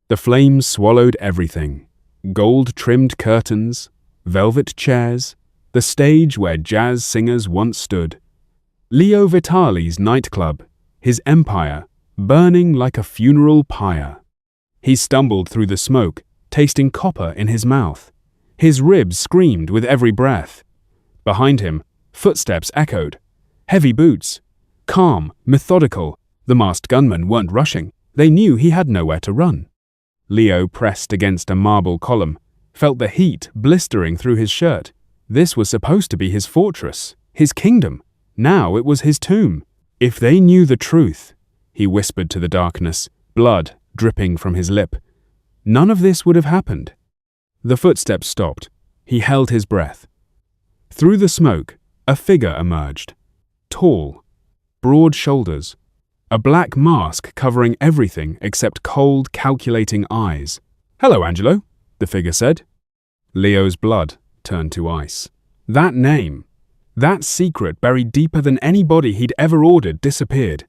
The flames swallowed everything. Gold-trimmed curtains, velvet chairs, the stage where jazz singers once stood. Leo Vitale's nightclub, his empire, burning like a funeral pyre. He stumbled through the smoke, tasting copper in his mouth. His ribs screamed with every breath. Behind him, footsteps echoed. Heavy boots. Calm, methodical, the masked gunmen weren't rushing. They knew he had nowhere to run. Leo pressed against a marble column, felt the heat blistering through his shirt. This was supposed to be his fortress, his kingdom. Now it was his tomb. If they knew the truth, he whispered to the darkness, blood dripping from his lip, none of this would have happened. The footsteps stopped. He held his breath. Through the smoke, a figure emerged. Tall, broad shoulders, a black mask covering everything except cold, calculating eyes. "Hello, Angelo," the figure said. Leo's blood turned to ice. That name, that secret buried deeper than any body he'd ever ordered, disappeared.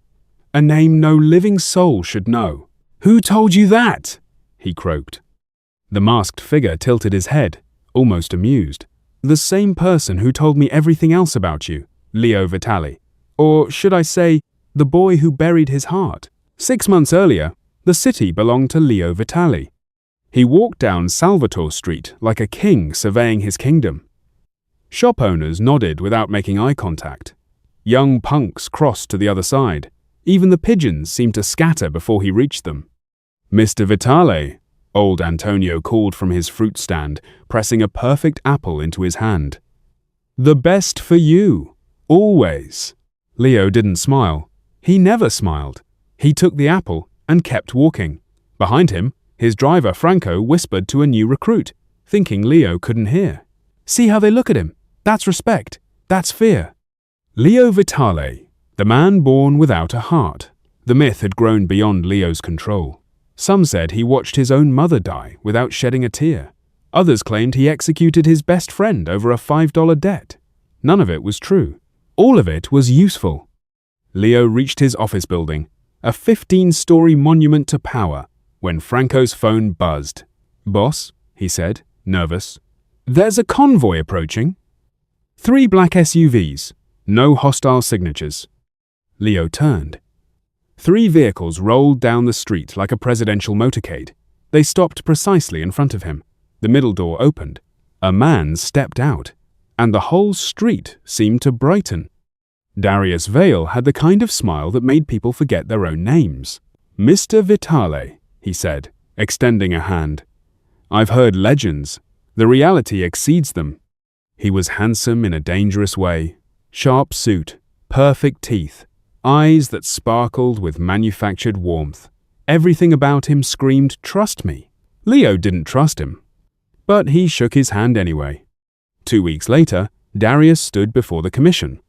A name no living soul should know. "Who told you that?" he croaked. The masked figure tilted his head, almost amused. "The same person who told me everything else about you, Leo Vitale. Or should I say, the boy who buried his heart. 6 months earlier, the city belonged to Leo Vitale." He walked down Salvatore Street like a king surveying his kingdom. Shop owners nodded without making eye contact. Young punks crossed to the other side. Even the pigeons seemed to scatter before he reached them. "Mr. Vitale," old Antonio called from his fruit stand, pressing a perfect apple into his hand. "The best for you, always." Leo didn't smile. He never smiled. He took the apple and kept walking. Behind him, his driver Franco whispered to a new recruit, thinking Leo couldn't hear. "See how they look at him? That's respect. That's fear." Leo Vitale, the man born without a heart. The myth had grown beyond Leo's control. Some said he watched his own mother die without shedding a tear. Others claimed he executed his best friend over a $5 debt. None of it was true. All of it was useful. Leo reached his office building, a 15-story monument to power, when Franco's phone buzzed. "Boss," he said, nervous. "There's a convoy approaching." 3 black SUVs, no hostile signatures. Leo turned. 3 vehicles rolled down the street like a presidential motorcade. They stopped precisely in front of him. The middle door opened. A man stepped out, and the whole street seemed to brighten. Darius Vale had the kind of smile that made people forget their own names. "Mr. Vitale," he said, extending a hand. "I've heard legends. The reality exceeds them." He was handsome in a dangerous way. Sharp suit, perfect teeth, eyes that sparkled with manufactured warmth. Everything about him screamed, "Trust me." Leo didn't trust him, but he shook his hand anyway. 2 weeks later, Darius stood before the commission.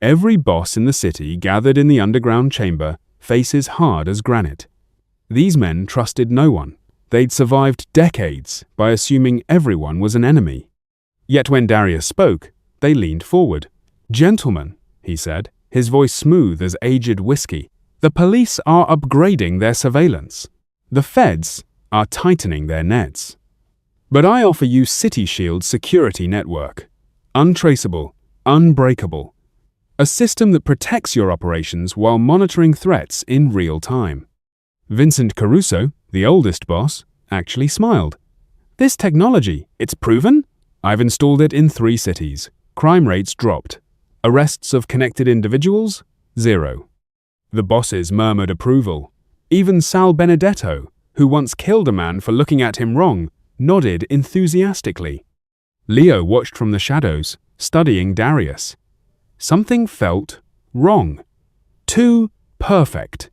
Every boss in the city gathered in the underground chamber, faces hard as granite. These men trusted no one. They'd survived decades by assuming everyone was an enemy. Yet when Darius spoke, they leaned forward. "Gentlemen," he said, his voice smooth as aged whiskey, "the police are upgrading their surveillance. The feds are tightening their nets. But I offer you City Shield's security network. Untraceable, unbreakable. A system that protects your operations while monitoring threats in real time." Vincent Caruso, the oldest boss, actually smiled. "This technology, it's proven? I've installed it in 3 cities. Crime rates dropped. Arrests of connected individuals? 0. The bosses murmured approval. Even Sal Benedetto, who once killed a man for looking at him wrong, nodded enthusiastically. Leo watched from the shadows, studying Darius. Something felt wrong. Too perfect.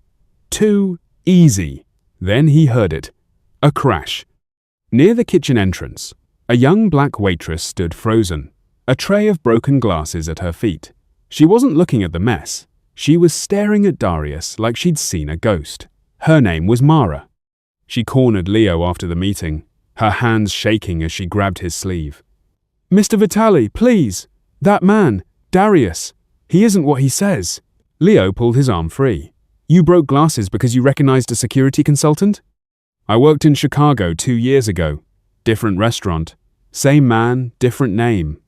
Too easy. Then he heard it. A crash. Near the kitchen entrance, a young black waitress stood frozen, a tray of broken glasses at her feet. She wasn't looking at the mess. She was staring at Darius like she'd seen a ghost. Her name was Mara. She cornered Leo after the meeting, her hands shaking as she grabbed his sleeve. "Mr. Vitale, please! That man, Darius, he isn't what he says." Leo pulled his arm free. "You broke glasses because you recognized a security consultant?" I worked in Chicago 2 years ago. Different restaurant. Same man, different name.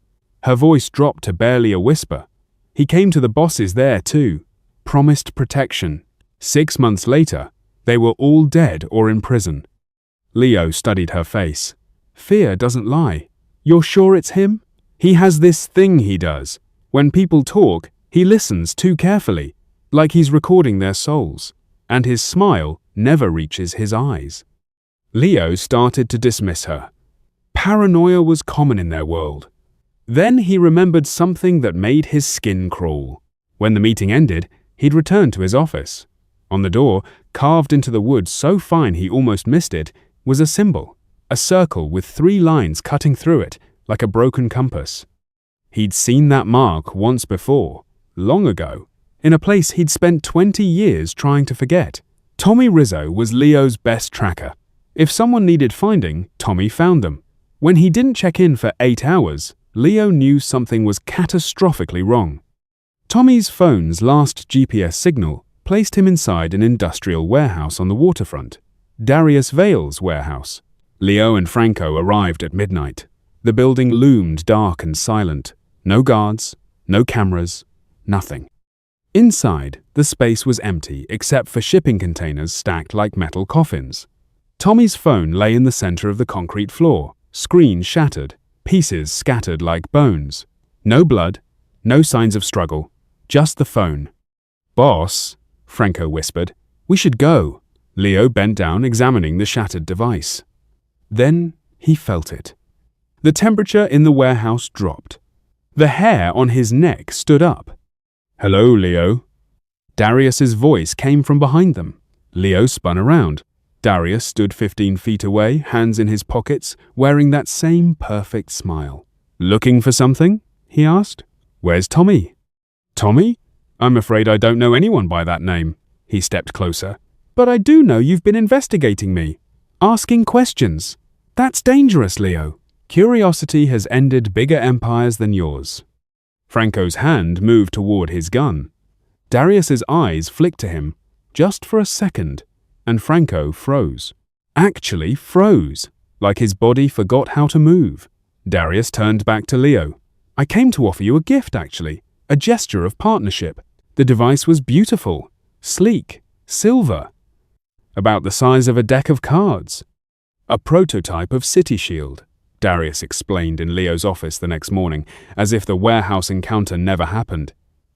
Her voice dropped to barely a whisper. He came to the bosses there too. Promised protection. 6 months later, they were all dead or in prison. Leo studied her face. Fear doesn't lie. You're sure it's him? He has this thing he does. When people talk, he listens too carefully, like he's recording their souls, and his smile never reaches his eyes. Leo started to dismiss her. Paranoia was common in their world. Then he remembered something that made his skin crawl. When the meeting ended, he'd returned to his office. On the door, carved into the wood so fine he almost missed it, was a symbol, a circle with 3 lines cutting through it, like a broken compass. He'd seen that mark once before, long ago, in a place he'd spent 20 years trying to forget. Tommy Rizzo was Leo's best tracker. If someone needed finding, Tommy found them. When he didn't check in for 8 hours, Leo knew something was catastrophically wrong. Tommy's phone's last GPS signal placed him inside an industrial warehouse on the waterfront, Darius Vale's warehouse. Leo and Franco arrived at midnight. The building loomed dark and silent. No guards, no cameras, nothing. Inside, the space was empty except for shipping containers stacked like metal coffins. Tommy's phone lay in the center of the concrete floor, screen shattered, pieces scattered like bones. No blood, no signs of struggle, just the phone. "Boss," Franco whispered, "we should go." Leo bent down, examining the shattered device. Then he felt it. The temperature in the warehouse dropped. The hair on his neck stood up. "Hello, Leo." Darius's voice came from behind them. Leo spun around. Darius stood 15 feet away, hands in his pockets, wearing that same perfect smile. "Looking for something?" he asked. "Where's Tommy?" "Tommy? I'm afraid I don't know anyone by that name." He stepped closer. "But I do know you've been investigating me, asking questions. That's dangerous, Leo. Curiosity has ended bigger empires than yours." Franco's hand moved toward his gun. Darius's eyes flicked to him, just for a second, and Franco froze. Actually froze, like his body forgot how to move. Darius turned back to Leo. "I came to offer you a gift, actually, a gesture of partnership. The device was beautiful, sleek, silver, about the size of a deck of cards. A prototype of City Shield," Darius explained in Leo's office the next morning, as if the warehouse encounter never happened.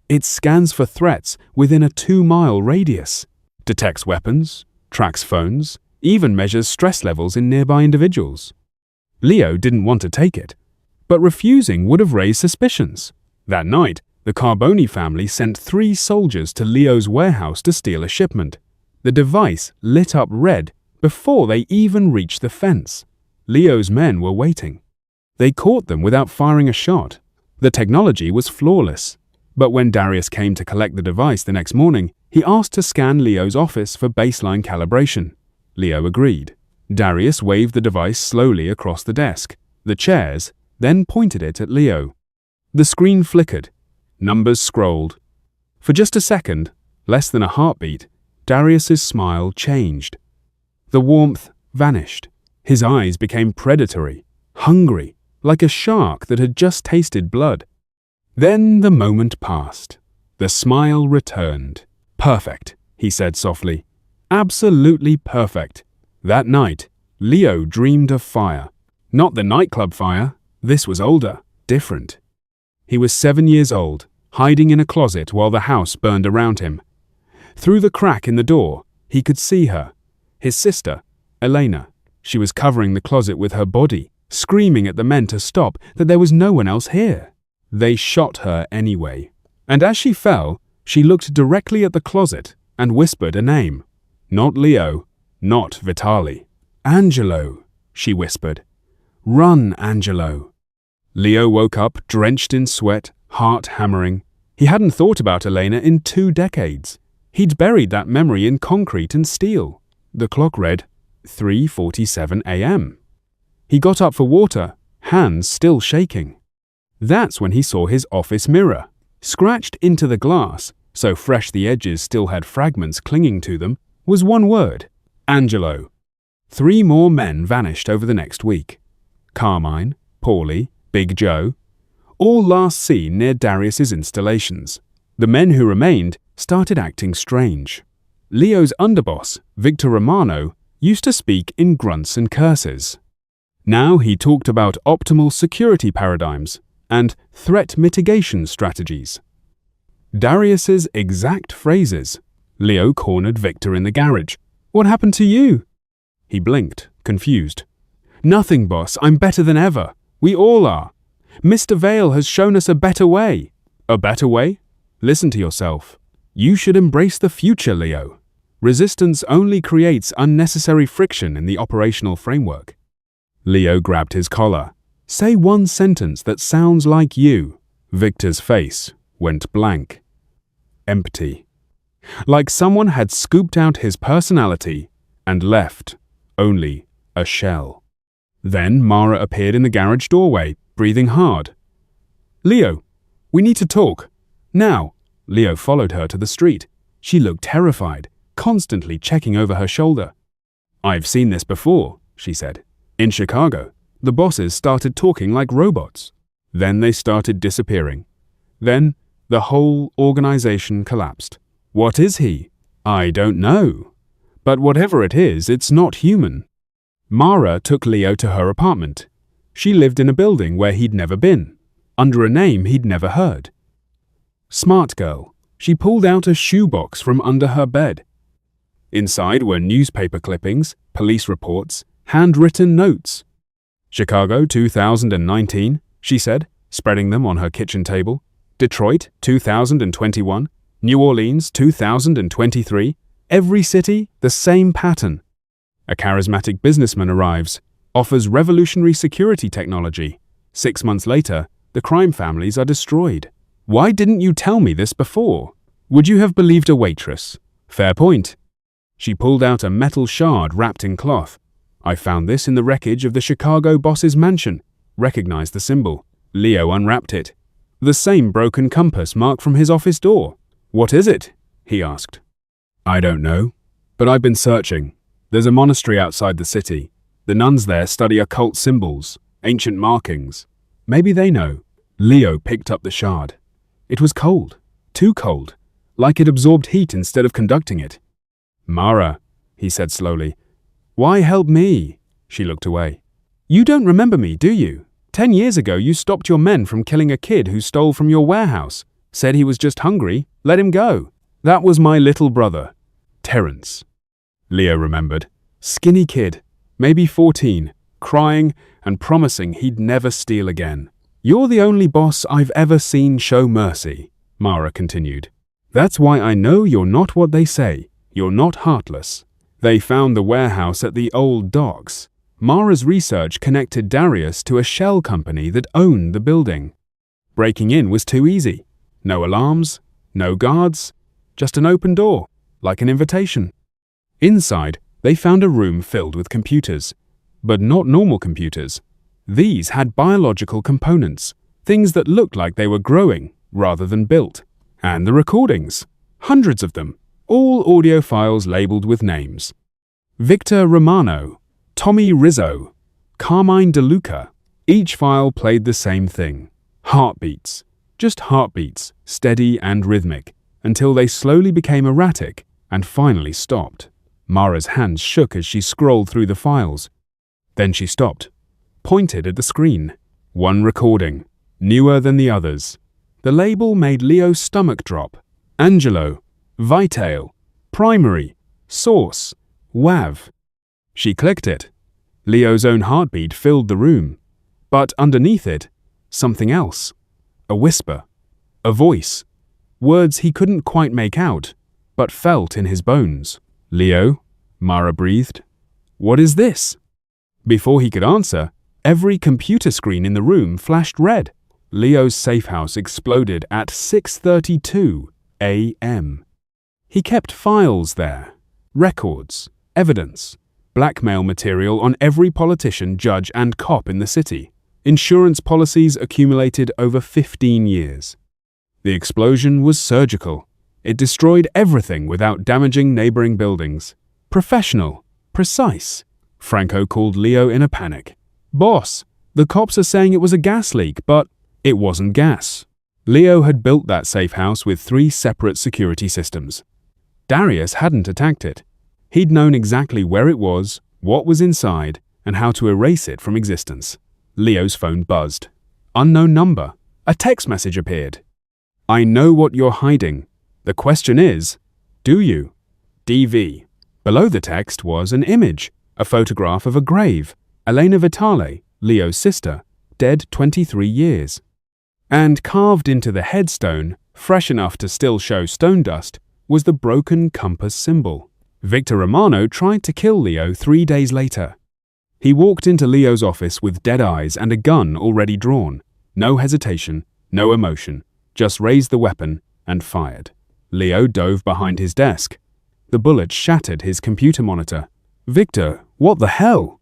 "It scans for threats within a 2-mile radius, detects weapons, tracks phones, even measures stress levels in nearby individuals." Leo didn't want to take it, but refusing would have raised suspicions. That night, the Carboni family sent 3 soldiers to Leo's warehouse to steal a shipment. The device lit up red before they even reached the fence. Leo's men were waiting. They caught them without firing a shot. The technology was flawless. But when Darius came to collect the device the next morning, he asked to scan Leo's office for baseline calibration. Leo agreed. Darius waved the device slowly across the desk, the chairs, then pointed it at Leo. The screen flickered. Numbers scrolled. For just a second, less than a heartbeat, Darius's smile changed. The warmth vanished. His eyes became predatory, hungry, like a shark that had just tasted blood. Then the moment passed. The smile returned. "Perfect," he said softly. "Absolutely perfect." That night, Leo dreamed of fire. Not the nightclub fire. This was older, different. He was 7 years old, hiding in a closet while the house burned around him. Through the crack in the door, he could see her, his sister, Elena. She was covering the closet with her body, screaming at the men to stop, that there was no one else here. They shot her anyway. And as she fell, she looked directly at the closet and whispered a name. Not Leo, not Vitali. "Angelo," she whispered. "Run, Angelo." Leo woke up drenched in sweat, heart hammering. He hadn't thought about Elena in 2 decades. He'd buried that memory in concrete and steel. The clock read 3:47 a.m. He got up for water, hands still shaking. That's when he saw his office mirror. Scratched into the glass, so fresh the edges still had fragments clinging to them, was one word: Angelo. 3 more men vanished over the next week. Carmine, Paulie, Big Joe, all last seen near Darius's installations. The men who remained started acting strange. Leo's underboss, Victor Romano, used to speak in grunts and curses. Now he talked about optimal security paradigms and threat mitigation strategies. Darius's exact phrases. Leo cornered Victor in the garage. "What happened to you?" He blinked, confused. "Nothing, boss. I'm better than ever. We all are. Mr. Vale has shown us a better way." "A better way? Listen to yourself. You should embrace the future, Leo. Resistance only creates unnecessary friction in the operational framework." Leo grabbed his collar. "Say one sentence that sounds like you." Victor's face went blank. Empty. Like someone had scooped out his personality and left only a shell. Then Mara appeared in the garage doorway, breathing hard. "Leo, we need to talk. Now." Leo followed her to the street. She looked terrified, constantly checking over her shoulder. "I've seen this before," she said. "In Chicago, the bosses started talking like robots. Then they started disappearing. Then the whole organization collapsed." "What is he?" "I don't know. But whatever it is, it's not human." Mara took Leo to her apartment. She lived in a building where he'd never been, under a name he'd never heard. Smart girl. She pulled out a shoebox from under her bed. Inside were newspaper clippings, police reports, handwritten notes. "Chicago 2019, she said, spreading them on her kitchen table. "Detroit 2021, New Orleans 2023, every city the same pattern. A charismatic businessman arrives, offers revolutionary security technology. 6 months later, the crime families are destroyed. Why didn't you tell me this before? Would you have believed a waitress? Fair point." She pulled out a metal shard wrapped in cloth. "I found this in the wreckage of the Chicago boss's mansion." Recognized the symbol. Leo unwrapped it. The same broken compass marked from his office door. "What is it?" he asked. "I don't know, but I've been searching. There's a monastery outside the city. The nuns there study occult symbols, ancient markings. Maybe they know." Leo picked up the shard. It was cold, too cold, like it absorbed heat instead of conducting it. "Mara," he said slowly. "Why help me?" She looked away. "You don't remember me, do you? 10 years ago you stopped your men from killing a kid who stole from your warehouse, said he was just hungry, let him go. That was my little brother, Terrence." Leo remembered. Skinny kid, maybe 14, crying and promising he'd never steal again. "You're the only boss I've ever seen show mercy," Mara continued. "That's why I know you're not what they say. You're not Heartless." They found the warehouse at the old docks. Mara's research connected Darius to a shell company that owned the building. Breaking in was too easy. No alarms, no guards, just an open door, like an invitation. Inside, they found a room filled with computers, but not normal computers. These had biological components, things that looked like they were growing rather than built. And the recordings, hundreds of them, all audio files labeled with names. Victor Romano, Tommy Rizzo, Carmine DeLuca. Each file played the same thing. Heartbeats. Just heartbeats, steady and rhythmic, until they slowly became erratic and finally stopped. Mara's hands shook as she scrolled through the files. Then she stopped, pointed at the screen. One recording, newer than the others. The label made Leo's stomach drop. Angelo, Vitale, Primary, Source, WAV. She clicked it. Leo's own heartbeat filled the room. But underneath it, something else. A whisper. A voice. Words he couldn't quite make out, but felt in his bones. "Leo," Mara breathed. "What is this?" Before he could answer, every computer screen in the room flashed red. Leo's safe house exploded at 6:32 a.m. He kept files there, records, evidence, blackmail material on every politician, judge, and cop in the city. Insurance policies accumulated over 15 years. The explosion was surgical. It destroyed everything without damaging neighboring buildings. Professional, precise, Franco called Leo in a panic. "Boss, the cops are saying it was a gas leak, but it wasn't gas." Leo had built that safe house with 3 separate security systems. Darius hadn't attacked it. He'd known exactly where it was, what was inside, and how to erase it from existence. Leo's phone buzzed. Unknown number. A text message appeared. "I know what you're hiding. The question is, do you?" DV. Below the text was an image, a photograph of a grave. Elena Vitale, Leo's sister, dead 23 years. And carved into the headstone, fresh enough to still show stone dust, was the broken compass symbol. Victor Romano tried to kill Leo 3 days later. He walked into Leo's office with dead eyes and a gun already drawn. No hesitation, no emotion, just raised the weapon and fired. Leo dove behind his desk. The bullet shattered his computer monitor. "Victor, what the hell?"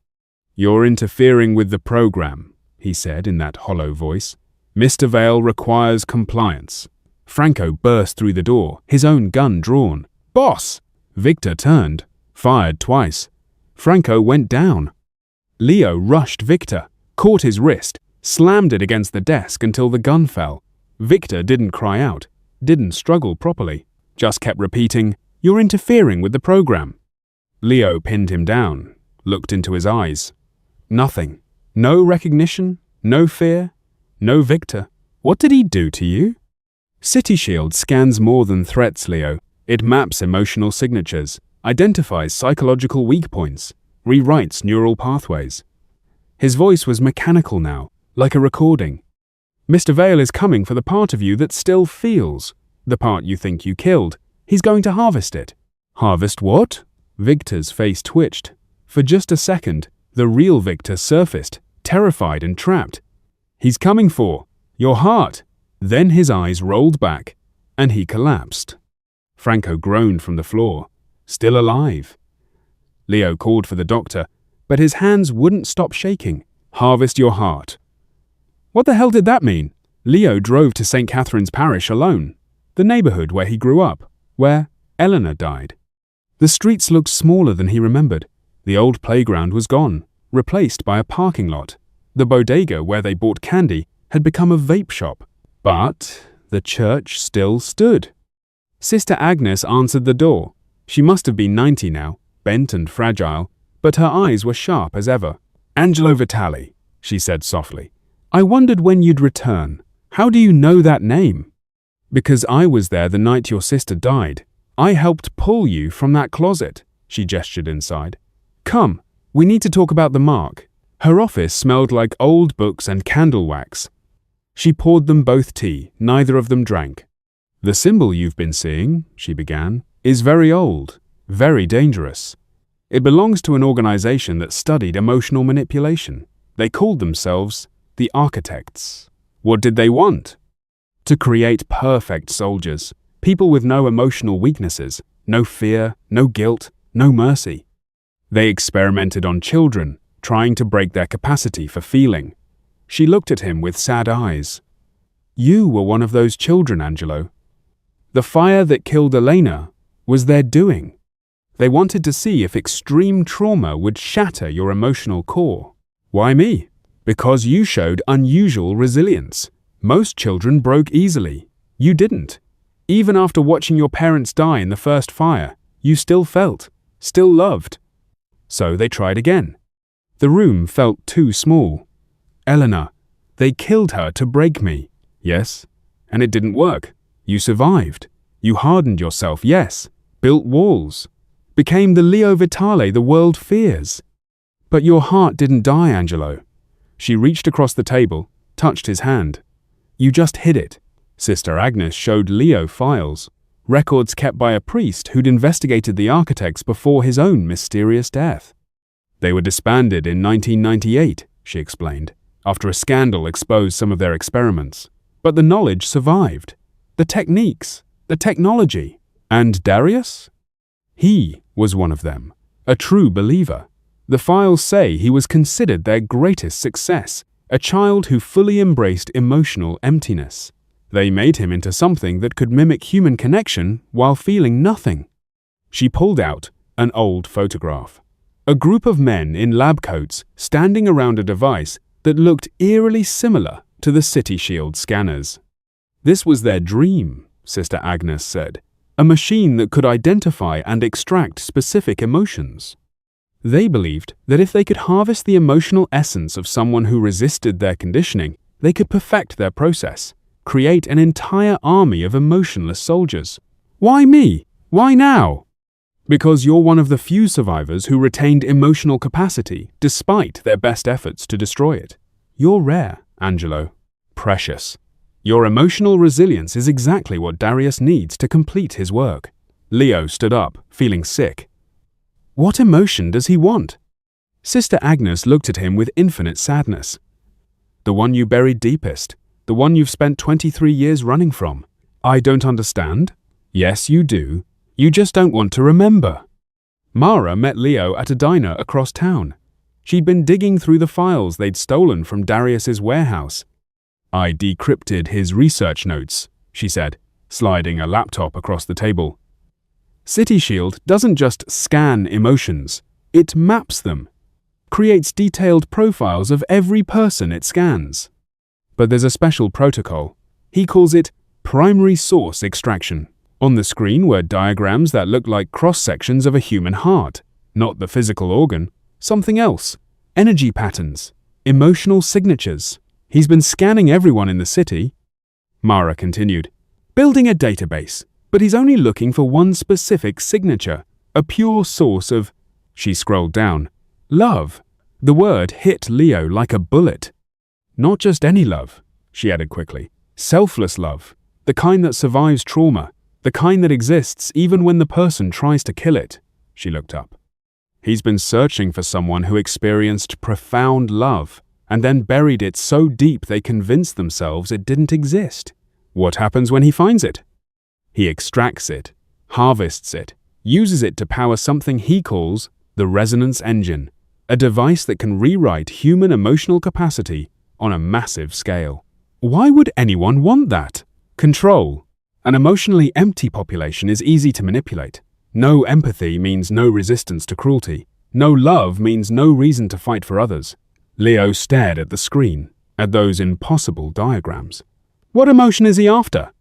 "You're interfering with the program," he said in that hollow voice. "Mr. Vale requires compliance." Franco burst through the door, his own gun drawn. "Boss!" Victor turned, fired twice. Franco went down. Leo rushed Victor, caught his wrist, slammed it against the desk until the gun fell. Victor didn't cry out, didn't struggle properly, just kept repeating, "You're interfering with the program." Leo pinned him down, looked into his eyes. Nothing. No recognition, no fear, no Victor. What did he do to you? City Shield scans more than threats, Leo. It maps emotional signatures, identifies psychological weak points, rewrites neural pathways. His voice was mechanical now, like a recording. "Mr. Vale is coming for the part of you that still feels, the part you think you killed. He's going to harvest it." "Harvest what?" Victor's face twitched. For just a second, the real Victor surfaced, terrified and trapped. "He's coming for your heart." Then his eyes rolled back, and he collapsed. Franco groaned from the floor. Still alive. Leo called for the doctor, but his hands wouldn't stop shaking. "Harvest your heart." What the hell did that mean? Leo drove to St. Catherine's Parish alone, the neighborhood where he grew up, where Eleanor died. The streets looked smaller than he remembered. The old playground was gone, replaced by a parking lot. The bodega where they bought candy had become a vape shop. But the church still stood. Sister Agnes answered the door. She must have been 90 now, bent and fragile, but her eyes were sharp as ever. "Angelo Vitale," she said softly. "I wondered when you'd return. How do you know that name?" "Because I was there the night your sister died. I helped pull you from that closet," she gestured inside. "Come, we need to talk about the mark." Her office smelled like old books and candle wax. She poured them both tea, neither of them drank. "The symbol you've been seeing," she began, "is very old, very dangerous. It belongs to an organization that studied emotional manipulation. They called themselves the Architects. What did they want? To create perfect soldiers, people with no emotional weaknesses, no fear, no guilt, no mercy. They experimented on children, trying to break their capacity for feeling. She looked at him with sad eyes. "You were one of those children, Angelo. The fire that killed Elena was their doing. They wanted to see if extreme trauma would shatter your emotional core. Why me? Because you showed unusual resilience. Most children broke easily. You didn't. Even after watching your parents die in the first fire, you still felt, still loved. So they tried again. The room felt too small. Eleanor, they killed her to break me. Yes, and it didn't work. You survived. You hardened yourself, yes. Built walls. Became the Leo Vitale the world fears. But your heart didn't die, Angelo." She reached across the table, touched his hand. "You just hid it." Sister Agnes showed Leo files, records kept by a priest who'd investigated the Architects before his own mysterious death. "They were disbanded in 1998, she explained, after a scandal exposed some of their experiments. But the knowledge survived. The techniques, the technology. And Darius? He was one of them, a true believer. The files say he was considered their greatest success, a child who fully embraced emotional emptiness. They made him into something that could mimic human connection while feeling nothing." She pulled out an old photograph. A group of men in lab coats standing around a device that looked eerily similar to the City Shield scanners. This was their dream, Sister Agnes said, a machine that could identify and extract specific emotions. They believed that if they could harvest the emotional essence of someone who resisted their conditioning, they could perfect their process, create an entire army of emotionless soldiers. Why me? Why now? Because you're one of the few survivors who retained emotional capacity despite their best efforts to destroy it. You're rare, Angelo. Precious. Your emotional resilience is exactly what Darius needs to complete his work. Leo stood up, feeling sick. What emotion does he want? Sister Agnes looked at him with infinite sadness. The one you buried deepest, the one you've spent 23 years running from. I don't understand. Yes, you do. You just don't want to remember. Mara met Leo at a diner across town. She'd been digging through the files they'd stolen from Darius's warehouse. I decrypted his research notes, she said, sliding a laptop across the table. City Shield doesn't just scan emotions, it maps them, creates detailed profiles of every person it scans. But there's a special protocol. He calls it primary source extraction. On the screen were diagrams that looked like cross-sections of a human heart, not the physical organ, something else, energy patterns, emotional signatures. He's been scanning everyone in the city. Mara continued, building a database, but he's only looking for one specific signature, a pure source of, she scrolled down, love. The word hit Leo like a bullet. Not just any love, she added quickly, selfless love, the kind that survives trauma, the kind that exists even when the person tries to kill it. She looked up. He's been searching for someone who experienced profound love and then buried it so deep they convinced themselves it didn't exist. What happens when he finds it? He extracts it, harvests it, uses it to power something he calls the resonance engine, a device that can rewrite human emotional capacity on a massive scale. Why would anyone want that? Control. An emotionally empty population is easy to manipulate. No empathy means no resistance to cruelty. No love means no reason to fight for others. Leo stared at the screen, at those impossible diagrams. What emotion is he after?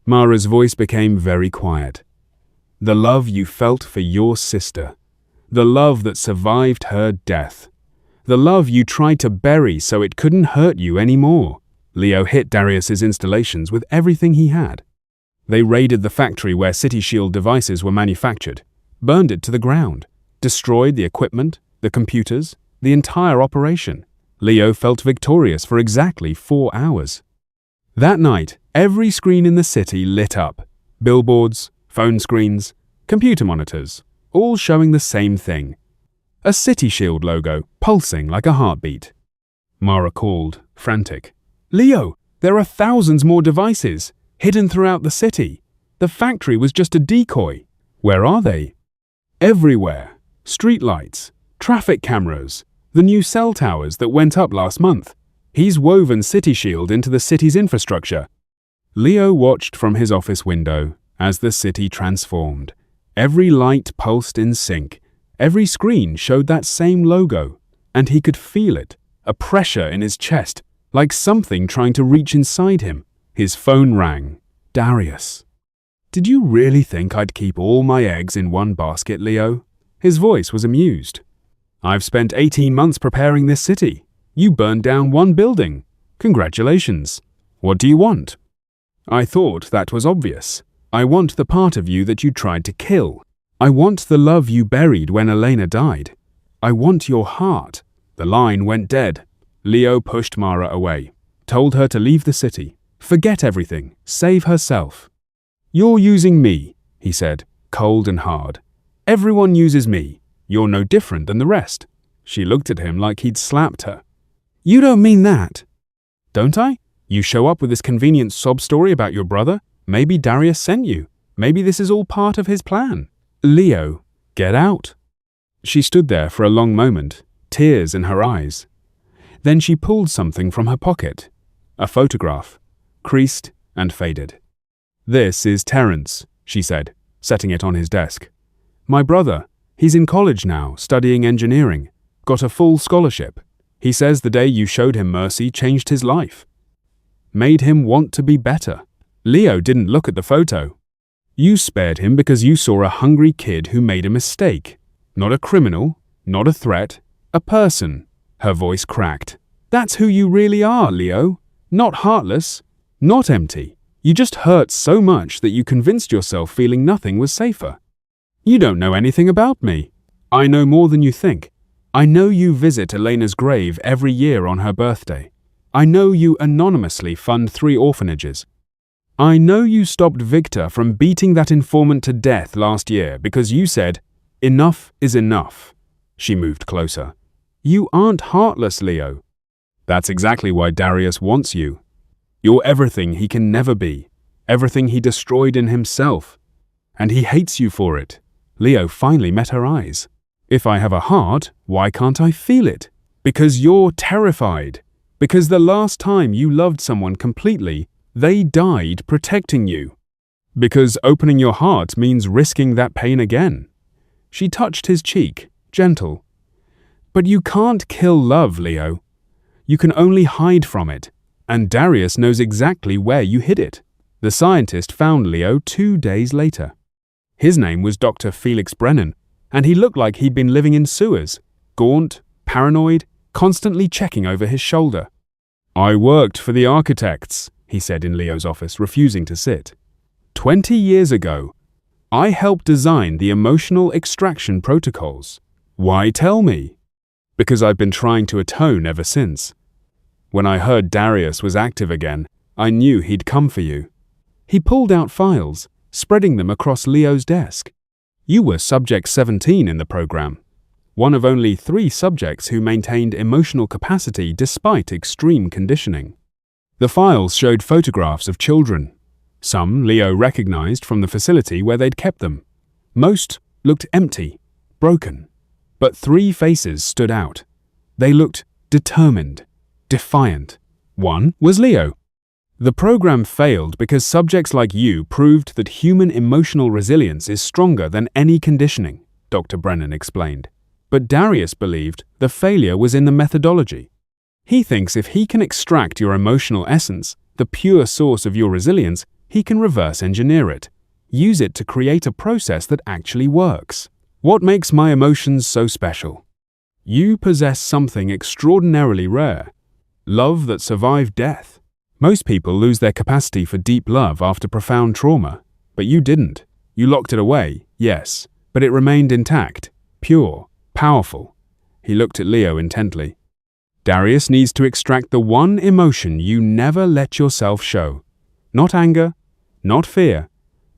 Mara's voice became very quiet. The love you felt for your sister. The love that survived her death. The love you tried to bury so it couldn't hurt you anymore. Leo hit Darius's installations with everything he had. They raided the factory where City Shield devices were manufactured, burned it to the ground, destroyed the equipment, the computers, the entire operation. Leo felt victorious for exactly 4 hours. That night, every screen in the city lit up. Billboards, phone screens, computer monitors, all showing the same thing. A City Shield logo, pulsing like a heartbeat. Mara called, frantic. Leo, there are thousands more devices, hidden throughout the city. The factory was just a decoy. Where are they? Everywhere. Streetlights, traffic cameras, the new cell towers that went up last month. He's woven City Shield into the city's infrastructure. Leo watched from his office window as the city transformed. Every light pulsed in sync. Every screen showed that same logo, and he could feel it, a pressure in his chest, like something trying to reach inside him. His phone rang. Darius. Did you really think I'd keep all my eggs in one basket, Leo? His voice was amused. I've spent 18 months preparing this city. You burned down one building. Congratulations. What do you want? I thought that was obvious. I want the part of you that you tried to kill. I want the love you buried when Elena died. I want your heart. The line went dead. Leo pushed Mara away, told her to leave the city, forget everything, save herself. You're using me, he said, cold and hard. Everyone uses me. You're no different than the rest. She looked at him like he'd slapped her. You don't mean that. Don't I? You show up with this convenient sob story about your brother. Maybe Darius sent you. Maybe this is all part of his plan. Leo, get out. She stood there for a long moment, tears in her eyes. Then she pulled something from her pocket. A photograph, creased and faded. This is Terence, she said, setting it on his desk. My brother. He's in college now, studying engineering. Got a full scholarship. He says the day you showed him mercy changed his life. Made him want to be better. Leo didn't look at the photo. You spared him because you saw a hungry kid who made a mistake. Not a criminal, not a threat, a person. Her voice cracked. That's who you really are, Leo. Not heartless, not empty. You just hurt so much that you convinced yourself feeling nothing was safer. You don't know anything about me. I know more than you think. I know you visit Elena's grave every year on her birthday. I know you anonymously fund 3 orphanages. I know you stopped Victor from beating that informant to death last year because you said, "Enough is enough." She moved closer. You aren't heartless, Leo. That's exactly why Darius wants you. You're everything he can never be, everything he destroyed in himself. And he hates you for it. Leo finally met her eyes. If I have a heart, why can't I feel it? Because you're terrified. Because the last time you loved someone completely, they died protecting you. Because opening your heart means risking that pain again. She touched his cheek, gentle. But you can't kill love, Leo. You can only hide from it. And Darius knows exactly where you hid it. The scientist found Leo 2 days later. His name was Dr. Felix Brennan, and he looked like he'd been living in sewers, gaunt, paranoid, constantly checking over his shoulder. I worked for the architects, he said in Leo's office, refusing to sit. 20 years ago, I helped design the emotional extraction protocols. Why tell me? Because I've been trying to atone ever since. When I heard Darius was active again, I knew he'd come for you. He pulled out files, spreading them across Leo's desk. You were subject 17 in the program, one of only 3 subjects who maintained emotional capacity despite extreme conditioning. The files showed photographs of children. Some Leo recognized from the facility where they'd kept them. Most looked empty, broken. But 3 faces stood out. They looked determined, defiant. One was Leo. The program failed because subjects like you proved that human emotional resilience is stronger than any conditioning, Dr. Brennan explained. But Darius believed the failure was in the methodology. He thinks if he can extract your emotional essence, the pure source of your resilience, he can reverse engineer it, use it to create a process that actually works. What makes my emotions so special? You possess something extraordinarily rare, love that survived death. Most people lose their capacity for deep love after profound trauma, but you didn't. You locked it away, yes, but it remained intact, pure, powerful. He looked at Leo intently. Darius needs to extract the one emotion you never let yourself show. Not anger, not fear,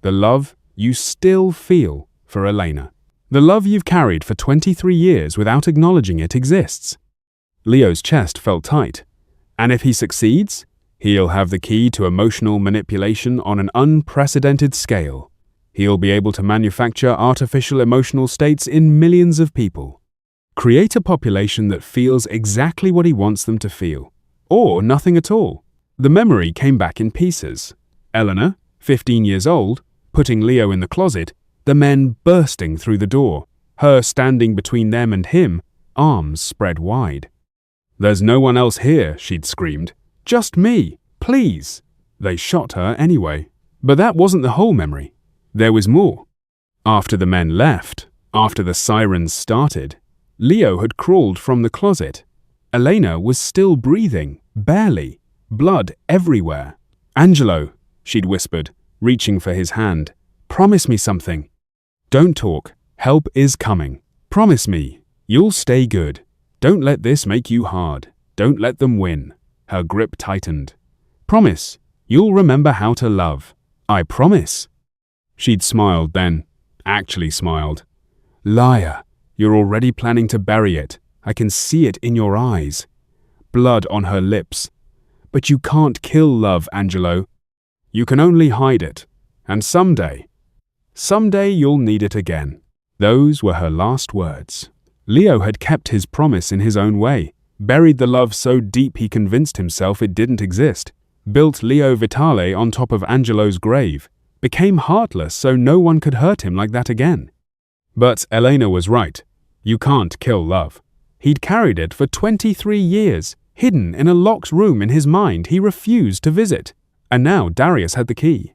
the love you still feel for Elena. The love you've carried for 23 years without acknowledging it exists. Leo's chest felt tight. And if he succeeds, he'll have the key to emotional manipulation on an unprecedented scale. He'll be able to manufacture artificial emotional states in millions of people. Create a population that feels exactly what he wants them to feel, or nothing at all. The memory came back in pieces. Eleanor, 15 years old, putting Leo in the closet, the men bursting through the door, her standing between them and him, arms spread wide. There's no one else here, she'd screamed. Just me, please. They shot her anyway. But that wasn't the whole memory. There was more. After the men left, after the sirens started, Leo had crawled from the closet. Elena was still breathing, barely, blood everywhere. Angelo, she'd whispered, reaching for his hand. Promise me something. Don't talk. Help is coming. Promise me. You'll stay good. Don't let this make you hard. Don't let them win. Her grip tightened. Promise. You'll remember how to love. I promise. She'd smiled then. Actually smiled. Liar. You're already planning to bury it. I can see it in your eyes. Blood on her lips. But you can't kill love, Angelo. You can only hide it. And someday you'll need it again. Those were her last words. Leo had kept his promise in his own way, buried the love so deep he convinced himself it didn't exist, built Leo Vitale on top of Angelo's grave, became heartless so no one could hurt him like that again. But Elena was right. You can't kill love. He'd carried it for 23 years, hidden in a locked room in his mind he refused to visit. And now Darius had the key.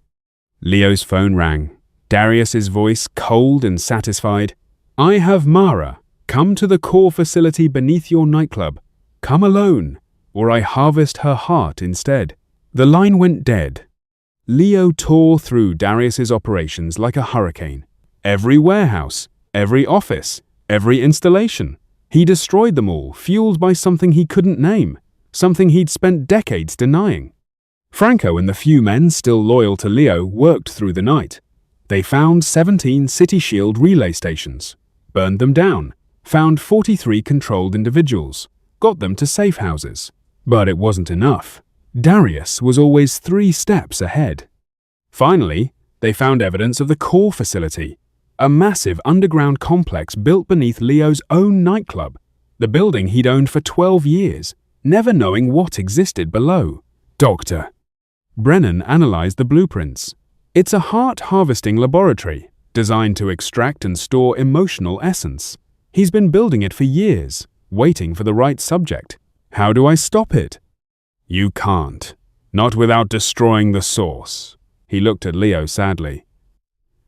Leo's phone rang. Darius's voice cold and satisfied. "I have Mara. Come to the core facility beneath your nightclub. Come alone, or I harvest her heart instead." The line went dead. Leo tore through Darius's operations like a hurricane. Every warehouse, every office, every installation. He destroyed them all, fueled by something he couldn't name, something he'd spent decades denying. Franco and the few men still loyal to Leo worked through the night. They found 17 City Shield relay stations, burned them down, found 43 controlled individuals, got them to safe houses. But it wasn't enough. Darius was always 3 steps ahead. Finally, they found evidence of the core facility, a massive underground complex built beneath Leo's own nightclub, the building he'd owned for 12 years, never knowing what existed below. Dr. Brennan analyzed the blueprints. It's a heart-harvesting laboratory, designed to extract and store emotional essence. He's been building it for years, waiting for the right subject. How do I stop it? You can't. Not without destroying the source. He looked at Leo sadly.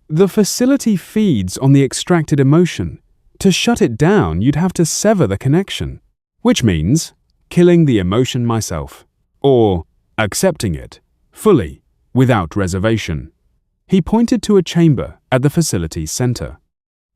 The facility feeds on the extracted emotion. To shut it down, you'd have to sever the connection. Which means killing the emotion myself. Or accepting it, fully, without reservation. He pointed to a chamber at the facility's center.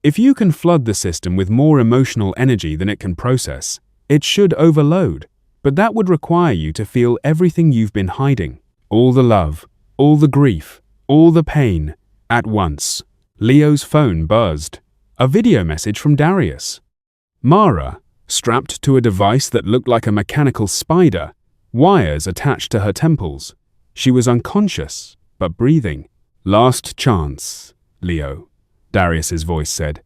If you can flood the system with more emotional energy than it can process, it should overload. But that would require you to feel everything you've been hiding. All the love, all the grief, all the pain, at once. Leo's phone buzzed. A video message from Darius. Mara, strapped to a device that looked like a mechanical spider, wires attached to her temples. She was unconscious, but breathing. "Last chance, Leo," Darius's voice said.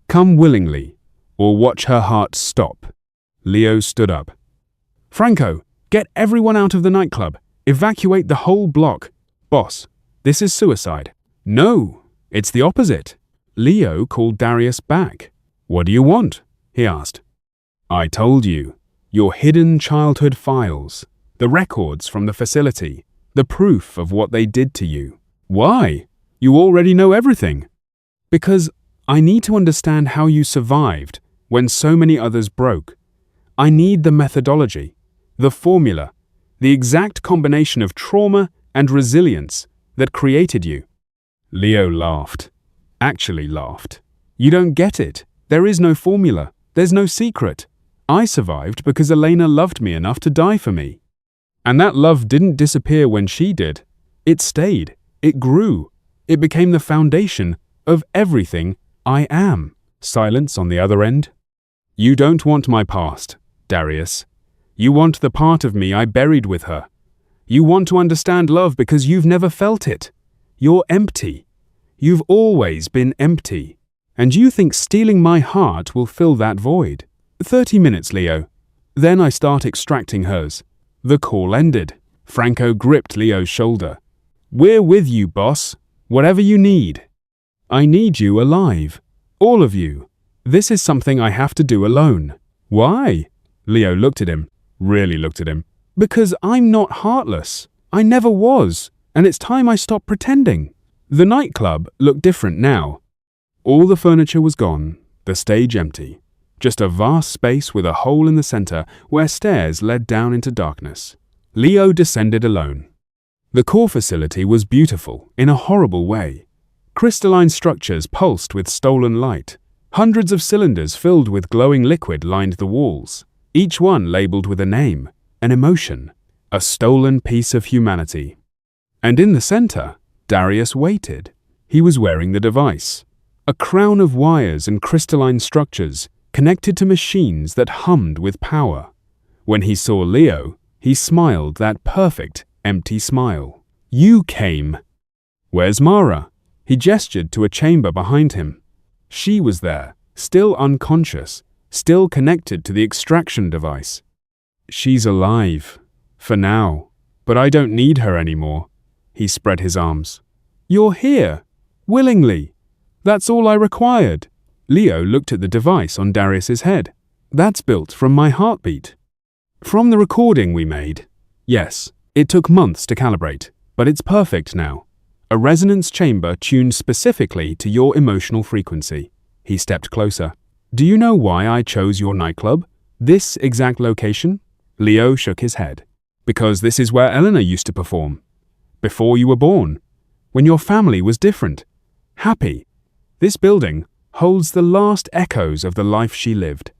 "Come willingly, or watch her heart stop." Leo stood up. "Franco, get everyone out of the nightclub. Evacuate the whole block. Boss, this is suicide." "No, it's the opposite." Leo called Darius back. "What do you want?" he asked. "I told you. Your hidden childhood files. The records from the facility. The proof of what they did to you." "Why? You already know everything." "Because I need to understand how you survived when so many others broke. I need the methodology, the formula, the exact combination of trauma and resilience that created you." Leo laughed. Actually laughed. "You don't get it. There is no formula. There's no secret. I survived because Elena loved me enough to die for me. And that love didn't disappear when she did. It stayed. It grew. It became the foundation of everything I am." Silence on the other end. "You don't want my past, Darius. You want the part of me I buried with her. You want to understand love because you've never felt it. You're empty. You've always been empty. And you think stealing my heart will fill that void. 30 minutes, Leo. Then I start extracting hers." The call ended. Franco gripped Leo's shoulder. "We're with you, boss. Whatever you need. I need you alive. All of you. This is something I have to do alone." "Why?" Leo looked at him. Really looked at him. "Because I'm not heartless. I never was. And it's time I stopped pretending." The nightclub looked different now. All the furniture was gone, the stage empty. Just a vast space with a hole in the center where stairs led down into darkness. Leo descended alone. The core facility was beautiful in a horrible way. Crystalline structures pulsed with stolen light. Hundreds of cylinders filled with glowing liquid lined the walls, each one labeled with a name, an emotion, a stolen piece of humanity. And in the center, Darius waited. He was wearing the device, a crown of wires and crystalline structures connected to machines that hummed with power. When he saw Leo, he smiled that perfect, empty smile. "You came." "Where's Mara?" He gestured to a chamber behind him. She was there, still unconscious, still connected to the extraction device. "She's alive. For now. But I don't need her anymore." He spread his arms. "You're here. Willingly. That's all I required. Leo looked at the device on Darius's head. That's built from my heartbeat. From the recording we made. Yes, it took months to calibrate, but it's perfect now. A resonance chamber tuned specifically to your emotional frequency. He stepped closer. Do you know why I chose your nightclub? This exact location? Leo shook his head. Because this is where Eleanor used to perform. Before you were born. When your family was different. Happy. This building holds the last echoes of the life she lived.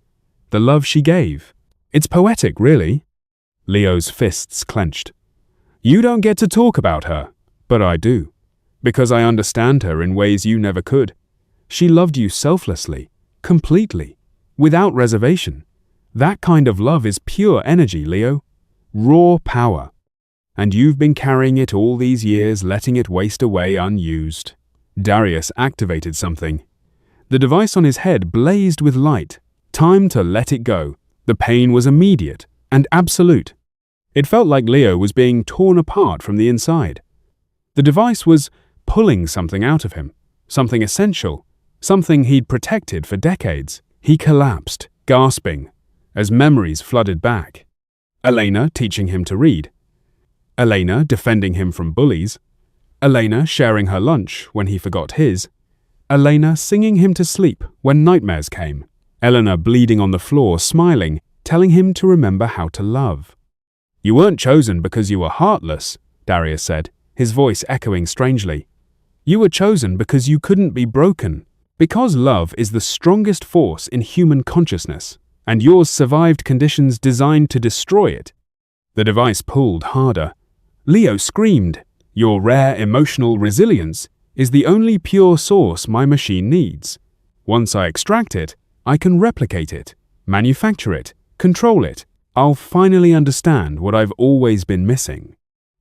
The love she gave. It's poetic, really. Leo's fists clenched. You don't get to talk about her, but I do. Because I understand her in ways you never could. She loved you selflessly, completely, without reservation. That kind of love is pure energy, Leo. Raw power. And you've been carrying it all these years, letting it waste away unused. Darius activated something. The device on his head blazed with light. Time to let it go. The pain was immediate and absolute. It felt like Leo was being torn apart from the inside. The device was pulling something out of him, something essential, something he'd protected for decades. He collapsed, gasping, as memories flooded back. Elena teaching him to read. Elena defending him from bullies. Elena sharing her lunch when he forgot his. Elena singing him to sleep when nightmares came. Eleanor bleeding on the floor, smiling, telling him to remember how to love. You weren't chosen because you were heartless, Darius said, his voice echoing strangely. You were chosen because you couldn't be broken, because love is the strongest force in human consciousness, and yours survived conditions designed to destroy it. The device pulled harder. Leo screamed, Your rare emotional resilience is the only pure source my machine needs. Once I extract it, I can replicate it, manufacture it, control it. I'll finally understand what I've always been missing.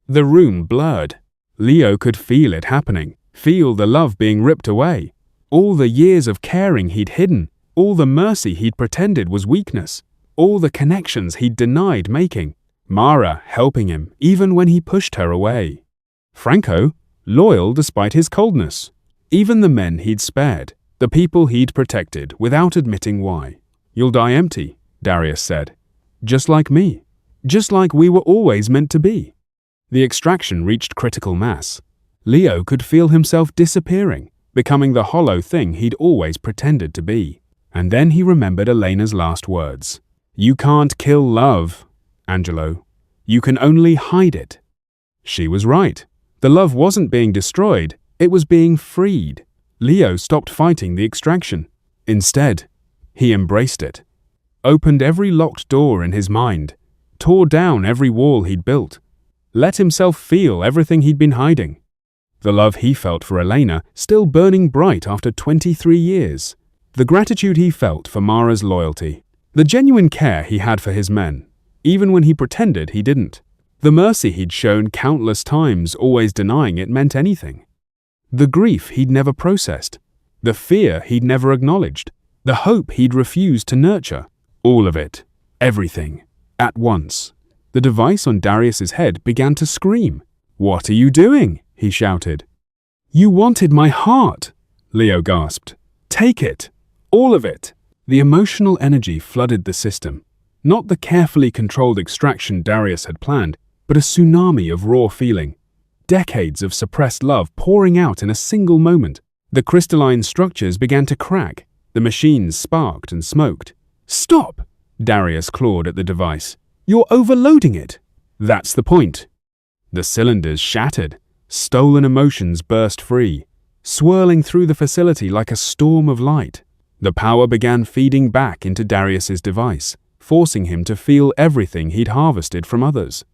The room blurred. Leo could feel it happening, feel the love being ripped away. All the years of caring he'd hidden, all the mercy he'd pretended was weakness, all the connections he'd denied making. Mara helping him even when he pushed her away. Franco, loyal despite his coldness. Even the men he'd spared, the people he'd protected without admitting why. You'll die empty, Darius said. Just like me. Just like we were always meant to be. The extraction reached critical mass. Leo could feel himself disappearing, becoming the hollow thing he'd always pretended to be. And then he remembered Elena's last words. You can't kill love, Angelo. You can only hide it. She was right. The love wasn't being destroyed, it was being freed. Leo stopped fighting the extraction. Instead, he embraced it. Opened every locked door in his mind, tore down every wall he'd built, let himself feel everything he'd been hiding. The love he felt for Elena still burning bright after 23 years. The gratitude he felt for Mara's loyalty. The genuine care he had for his men, even when he pretended he didn't. The mercy he'd shown countless times, always denying it meant anything. The grief he'd never processed. The fear he'd never acknowledged. The hope he'd refused to nurture. All of it. Everything. At once. The device on Darius's head began to scream. What are you doing? He shouted. You wanted my heart, Leo gasped. Take it. All of it. The emotional energy flooded the system. Not the carefully controlled extraction Darius had planned, but a tsunami of raw feeling. Decades of suppressed love pouring out in a single moment. The crystalline structures began to crack. The machines sparked and smoked. Stop! Darius clawed at the device. You're overloading it. That's the point. The cylinders shattered. Stolen emotions burst free, swirling through the facility like a storm of light. The power began feeding back into Darius's device, forcing him to feel everything he'd harvested from others.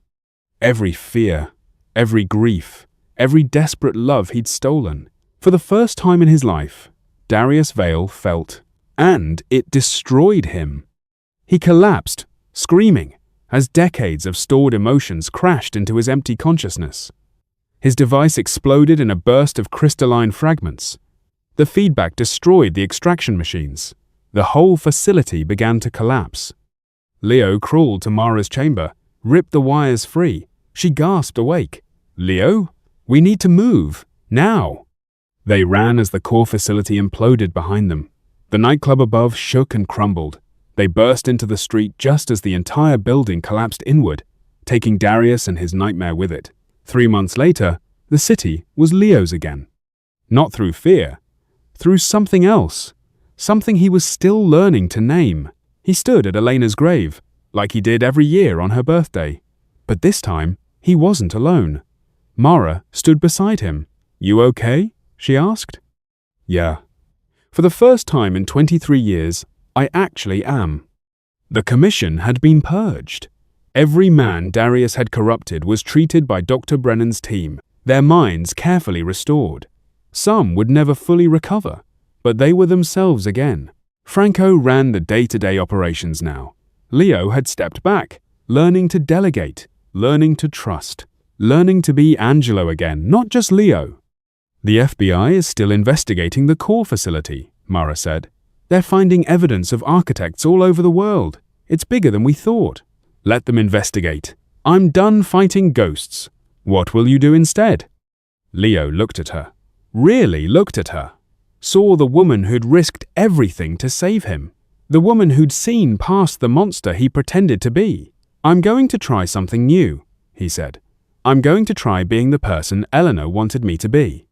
Every fear, every grief, every desperate love he'd stolen. For the first time in his life, Darius Vale felt, and it destroyed him. He collapsed, screaming, as decades of stored emotions crashed into his empty consciousness. His device exploded in a burst of crystalline fragments. The feedback destroyed the extraction machines. The whole facility began to collapse. Leo crawled to Mara's chamber, ripped the wires free. She gasped awake. Leo, we need to move. Now. They ran as the core facility imploded behind them. The nightclub above shook and crumbled. They burst into the street just as the entire building collapsed inward, taking Darius and his nightmare with it. 3 months later, the city was Leo's again. Not through fear, through something else, something he was still learning to name. He stood at Elena's grave, like he did every year on her birthday. But this time, he wasn't alone. Mara stood beside him. "You okay?" she asked. "Yeah. For the first time in 23 years, I actually am." The commission had been purged. Every man Darius had corrupted was treated by Dr. Brennan's team, their minds carefully restored. Some would never fully recover, but they were themselves again. Franco ran the day-to-day operations now. Leo had stepped back, learning to delegate, learning to trust, learning to be Angelo again, not just Leo. "The FBI is still investigating the core facility," Mara said. "They're finding evidence of architects all over the world. It's bigger than we thought." "Let them investigate. I'm done fighting ghosts. What will you do instead?" Leo looked at her. Really looked at her. Saw the woman who'd risked everything to save him. The woman who'd seen past the monster he pretended to be. "I'm going to try something new," he said. "I'm going to try being the person Eleanor wanted me to be."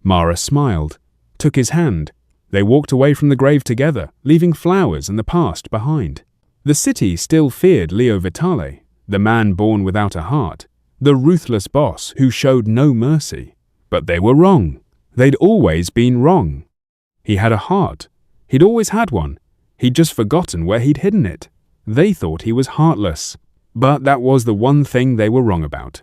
Mara smiled, took his hand. They walked away from the grave together, leaving flowers and the past behind. The city still feared Leo Vitale, the man born without a heart, the ruthless boss who showed no mercy. But they were wrong. They'd always been wrong. He had a heart. He'd always had one. He'd just forgotten where he'd hidden it. They thought he was heartless. But that was the one thing they were wrong about.